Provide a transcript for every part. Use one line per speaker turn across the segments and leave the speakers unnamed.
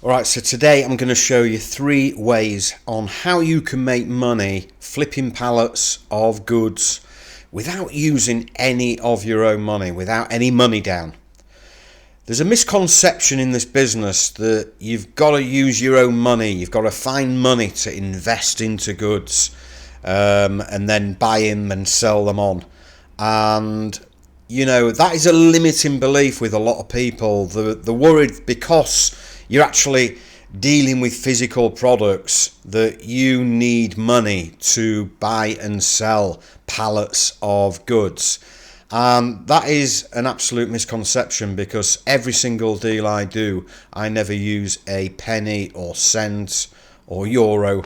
Alright, so today I'm going to show you 3 ways on how you can make money flipping pallets of goods without using any of your own money, without any money down. There's a misconception in this business that you've got to use your own money, you've got to find money to invest into goods and then buy them and sell them on. And you know, that is a limiting belief with a lot of people. They're worried because you're actually dealing with physical products that you need money to buy and sell pallets of goods. That is an absolute misconception, because every single deal I do, I never use a penny or cent or euro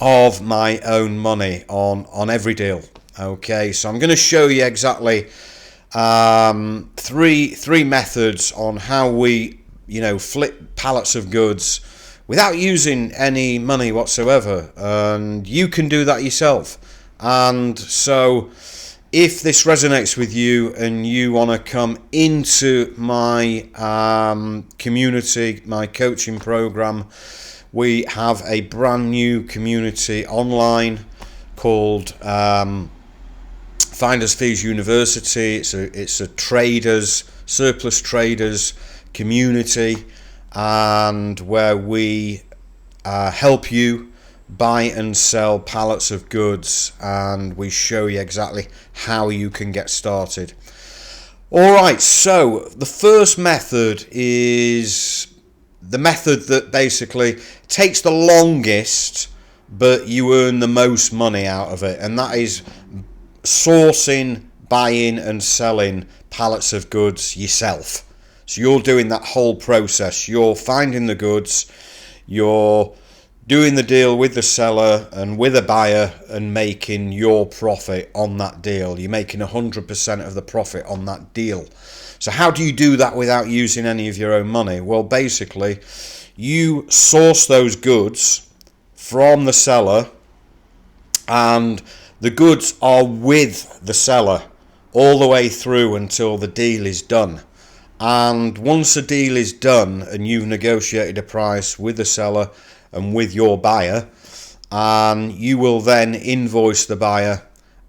of my own money on every deal. Okay, so I'm going to show you exactly three methods on how we flip pallets of goods without using any money whatsoever, and you can do that yourself. And so if this resonates with you and you want to come into my community, my coaching program, we have a brand new community online called Finders Fees University. It's a surplus traders community, and where we help you buy and sell pallets of goods, and we show you exactly how you can get started. Alright, so the first method is the method that basically takes the longest, but you earn the most money out of it, and that is sourcing, buying and selling pallets of goods yourself. So you're doing that whole process. You're finding the goods, you're doing the deal with the seller and with a buyer and making your profit on that deal. You're making 100% of the profit on that deal. So how do you do that without using any of your own money? Well, basically, you source those goods from the seller, and the goods are with the seller all the way through until the deal is done. And once the deal is done and you've negotiated a price with the seller and with your buyer, and you will then invoice the buyer,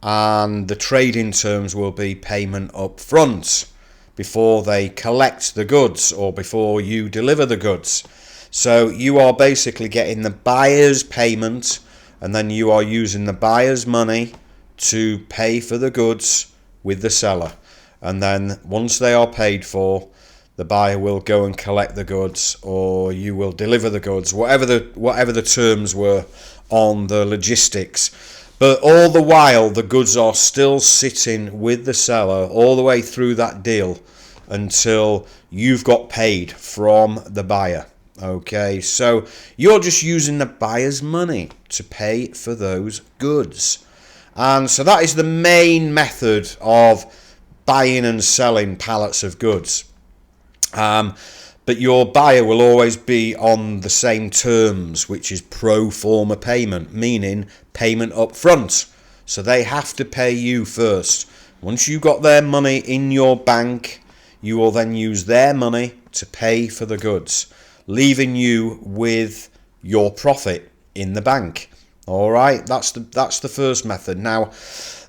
and the trading terms will be payment up front before they collect the goods or before you deliver the goods. So you are basically getting the buyer's payment, and then you are using the buyer's money to pay for the goods with the seller. And then once they are paid for, the buyer will go and collect the goods, or you will deliver the goods, whatever the terms were on the logistics. But all the while, the goods are still sitting with the seller all the way through that deal until you've got paid from the buyer. Okay, so you're just using the buyer's money to pay for those goods. And so that is the main method of buying and selling pallets of goods. But your buyer will always be on the same terms, which is pro forma payment, meaning payment up front. So they have to pay you first. Once you've got their money in your bank, you will then use their money to pay for the goods, leaving you with your profit in the bank. All right, that's the first method. Now,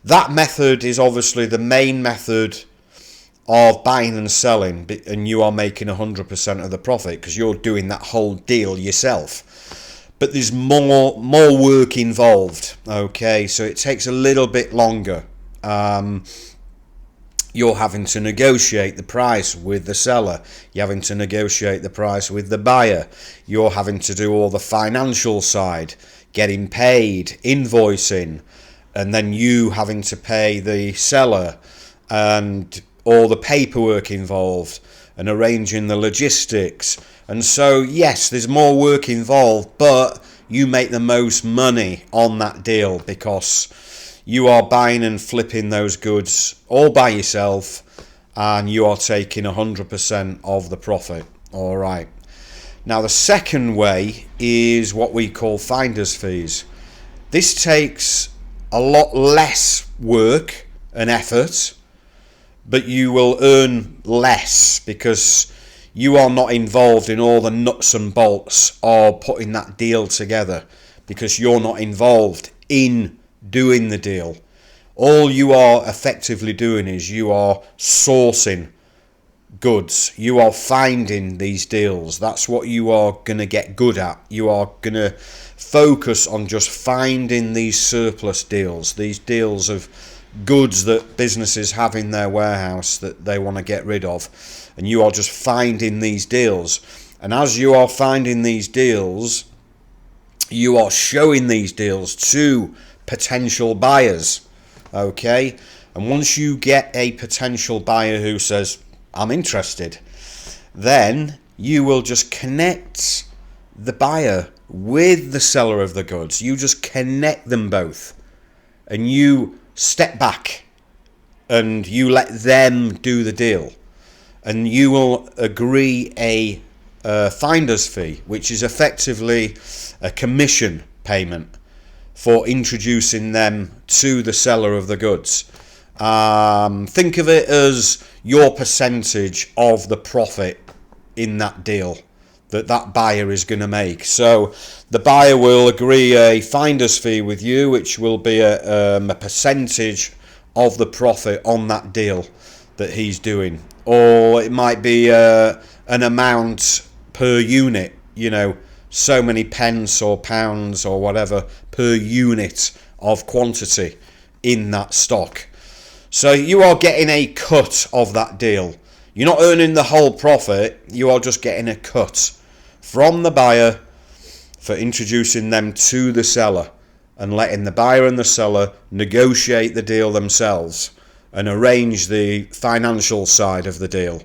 that method is obviously the main method of buying and selling, and you are making 100% of the profit because you're doing that whole deal yourself. But there's more work involved. Okay, so it takes a little bit longer. You're having to negotiate the price with the seller. You're having to negotiate the price with the buyer. You're having to do all the financial side, getting paid, invoicing, and then you having to pay the seller, and all the paperwork involved, and arranging the logistics. And so, yes, there's more work involved, but you make the most money on that deal because you are buying and flipping those goods all by yourself, and you are taking 100% of the profit. All right. Now, the second way is what we call finder's fees. This takes a lot less work and effort, but you will earn less because you are not involved in all the nuts and bolts of putting that deal together, because you're not involved in doing the deal. All you are effectively doing is you are sourcing goods. You are finding these deals. That's what you are going to get good at. You are going to focus on just finding these surplus deals, these deals of goods that businesses have in their warehouse that they want to get rid of, and you are just finding these deals. And as you are finding these deals, you are showing these deals to potential buyers. Okay, and once you get a potential buyer who says, I'm interested, then you will just connect the buyer with the seller of the goods. You just connect them both, and you step back and you let them do the deal, and you will agree a finder's fee, which is effectively a commission payment for introducing them to the seller of the goods. Think of it as your percentage of the profit in that deal that buyer is going to make. So the buyer will agree a finder's fee with you, which will be a percentage of the profit on that deal that he's doing. Or it might be an amount per unit, so many pence or pounds or whatever per unit of quantity in that stock. So you are getting a cut of that deal. You're not earning the whole profit, you are just getting a cut from the buyer for introducing them to the seller and letting the buyer and the seller negotiate the deal themselves and arrange the financial side of the deal.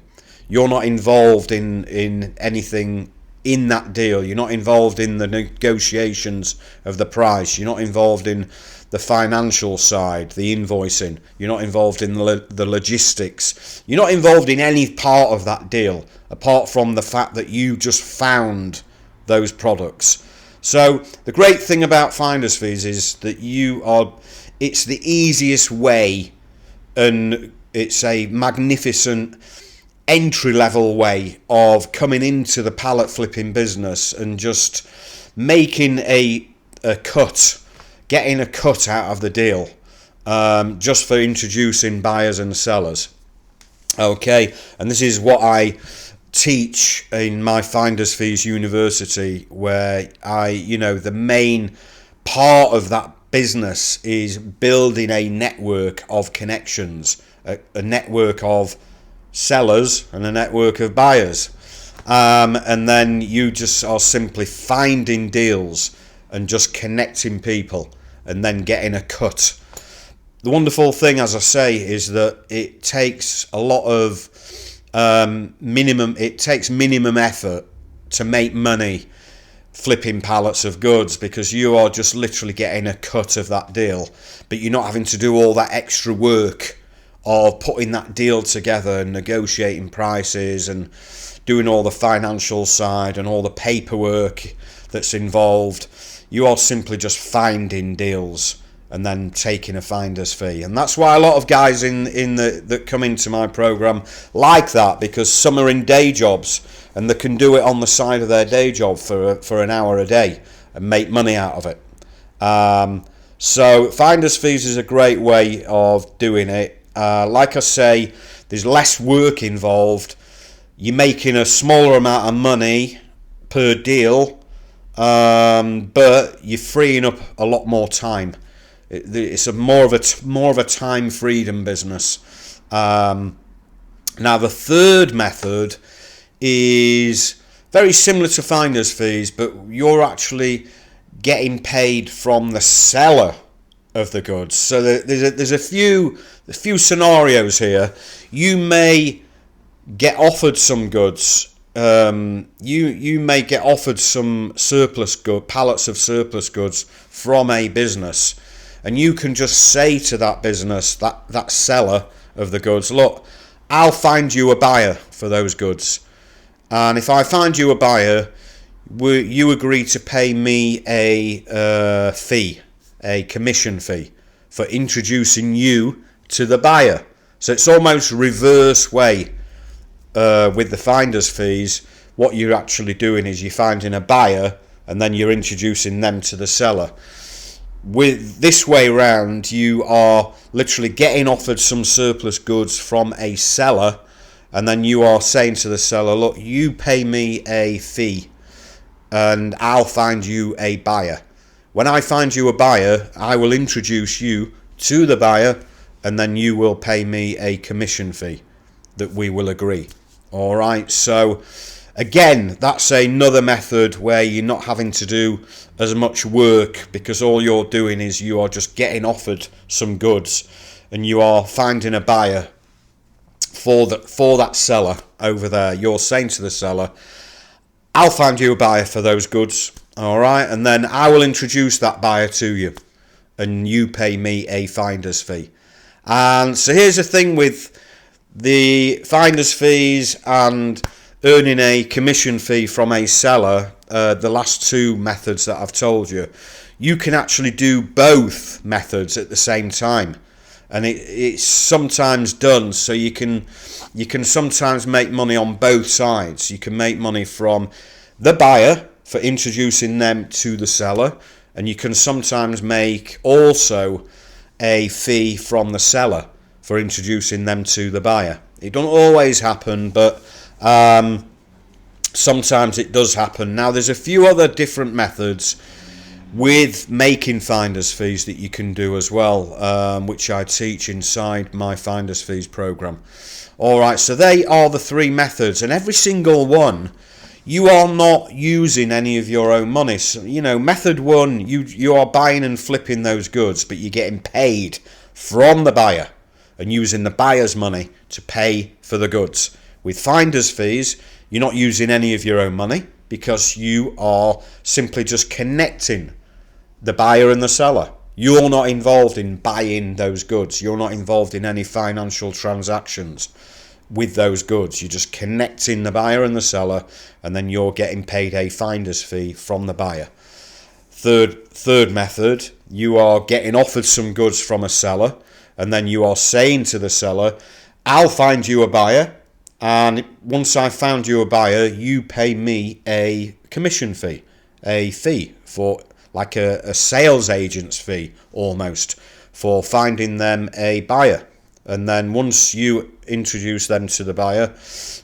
You're not involved in anything in that deal. You're not involved in the negotiations of the price. You're not involved in the financial side, the invoicing. You're not involved in the logistics. You're not involved in any part of that deal apart from the fact that you just found those products. So the great thing about finder's fees is that it's the easiest way, and it's a magnificent entry-level way of coming into the pallet flipping business and just making a cut, getting a cut out of the deal, just for introducing buyers and sellers. Okay, and this is what I teach in my Finder's Fees University, where the main part of that business is building a network of connections, a network of sellers and a network of buyers, and then you just are simply finding deals and just connecting people and then getting a cut. The wonderful thing, as I say, is that it takes a lot of minimum effort to make money flipping pallets of goods, because you are just literally getting a cut of that deal, but you're not having to do all that extra work of putting that deal together and negotiating prices and doing all the financial side and all the paperwork that's involved. You are simply just finding deals and then taking a finder's fee. And that's why a lot of guys that come into my program like that, because some are in day jobs and they can do it on the side of their day job for an hour a day and make money out of it. So finder's fees is a great way of doing it. Like I say, there's less work involved. You're making a smaller amount of money per deal, but you're freeing up a lot more time. It's more of a time freedom business. Now the third method is very similar to finder's fees, but you're actually getting paid from the seller of the goods. So there's a few scenarios here. You may get offered some goods. You may get offered some pallets of surplus goods from a business, and you can just say to that business, that seller of the goods, look, I'll find you a buyer for those goods, and if I find you a buyer, you agree to pay me a fee, a commission fee, for introducing you to the buyer. So it's almost reverse way with the finder's fees, what you're actually doing is you're finding a buyer and then you're introducing them to the seller. With this way round, you are literally getting offered some surplus goods from a seller, and then you are saying to the seller, look, you pay me a fee and I'll find you a buyer. When I find you a buyer, I will introduce you to the buyer, and then you will pay me a commission fee that we will agree. All right, so again, that's another method where you're not having to do as much work, because all you're doing is you are just getting offered some goods and you are finding a buyer for that seller over there. You're saying to the seller, I'll find you a buyer for those goods, all right, and then I will introduce that buyer to you and you pay me a finder's fee. And so here's the thing with the finder's fees and earning a commission fee from a seller, the last two methods that I've told you, you can actually do both methods at the same time, and it's sometimes done so you can sometimes make money on both sides. You can make money from the buyer for introducing them to the seller, and you can sometimes make also a fee from the seller for introducing them to the buyer. It don't always happen, but sometimes it does happen. Now, there's a few other different methods with making finder's fees that you can do as well, which I teach inside my finder's fees program. All right, so they are the three methods, and every single one, you are not using any of your own money. So, method one, you are buying and flipping those goods, but you're getting paid from the buyer and using the buyer's money to pay for the goods. With finder's fees, you're not using any of your own money, because you are simply just connecting the buyer and the seller. You're not involved in buying those goods. You're not involved in any financial transactions with those goods. You're just connecting the buyer and the seller, and then you're getting paid a finder's fee from the buyer. Third method, you are getting offered some goods from a seller, and then you are saying to the seller, I'll find you a buyer, and once I've found you a buyer, you pay me a commission fee, a fee for like a sales agent's fee almost, for finding them a buyer. And then once you introduce them to the buyer,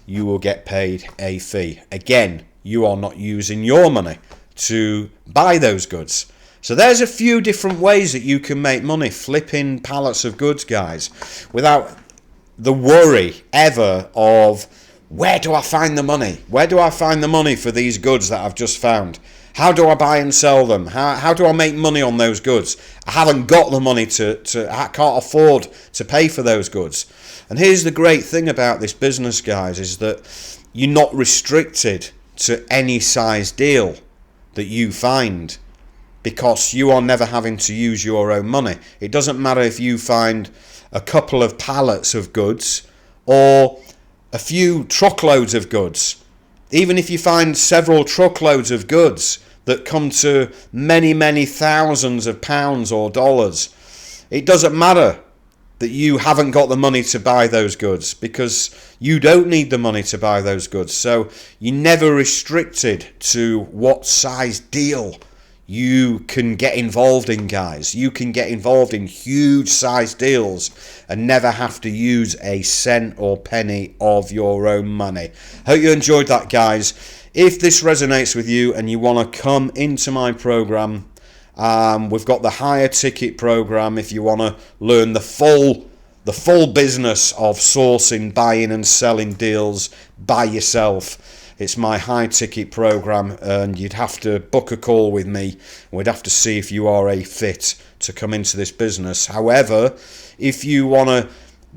you will get paid a fee. Again, you are not using your money to buy those goods. So there's a few different ways that you can make money flipping pallets of goods, guys, without the worry ever of, where do I find the money? Where do I find the money for these goods that I've just found? How do I buy and sell them? How do I make money on those goods? I haven't got the money I can't afford to pay for those goods. And here's the great thing about this business, guys, is that you're not restricted to any size deal that you find, because you are never having to use your own money. It doesn't matter if you find a couple of pallets of goods or a few truckloads of goods. Even if you find several truckloads of goods that come to many, many thousands of pounds or dollars, it doesn't matter that you haven't got the money to buy those goods, because you don't need the money to buy those goods. So you're never restricted to what size deal you can get involved in, guys. You can get involved in huge size deals and never have to use a cent or penny of your own money. Hope you enjoyed that, guys. If this resonates with you and you want to come into my program, we've got the higher ticket program. If you want to learn the full business of sourcing, buying and selling deals by yourself, it's my high ticket program, and you'd have to book a call with me. We'd have to see if you are a fit to come into this business. However, if you want to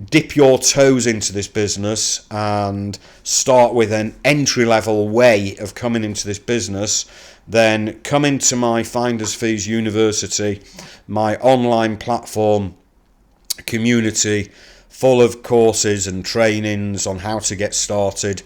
dip your toes into this business and start with an entry-level way of coming into this business, then come into my Finder's Fees University, my online platform community full of courses and trainings on how to get started,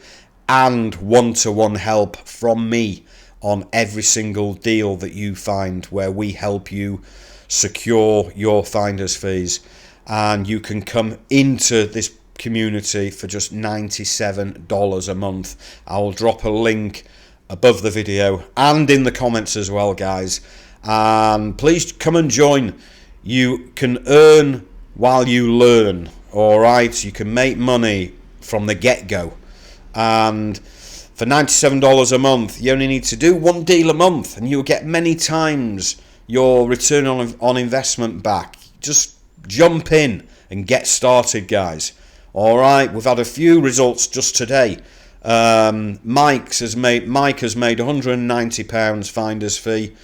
and one-to-one help from me on every single deal that you find, where we help you secure your finder's fees. And you can come into this community for just $97 a month. I'll drop a link above the video and in the comments as well, guys. And please come and join. You can earn while you learn. All right, you can make money from the get-go, and for $97 a month, you only need to do one deal a month, and you'll get many times your return on investment back. Just jump in and get started, guys. All right, we've had a few results just today. Mike has made £190 finder's fee,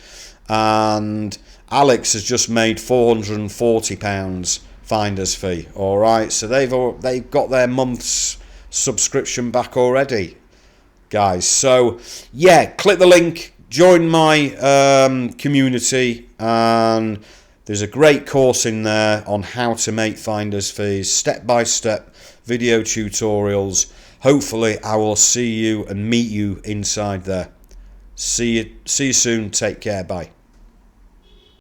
and Alex has just made £440 finder's fee. All right, so they've got their month's subscription back already, guys. So yeah, click the link, join my community, and there's a great course in there on how to make finder's fees, step-by-step video tutorials. Hopefully I will see you and meet you inside there. See you soon. Take care. Bye.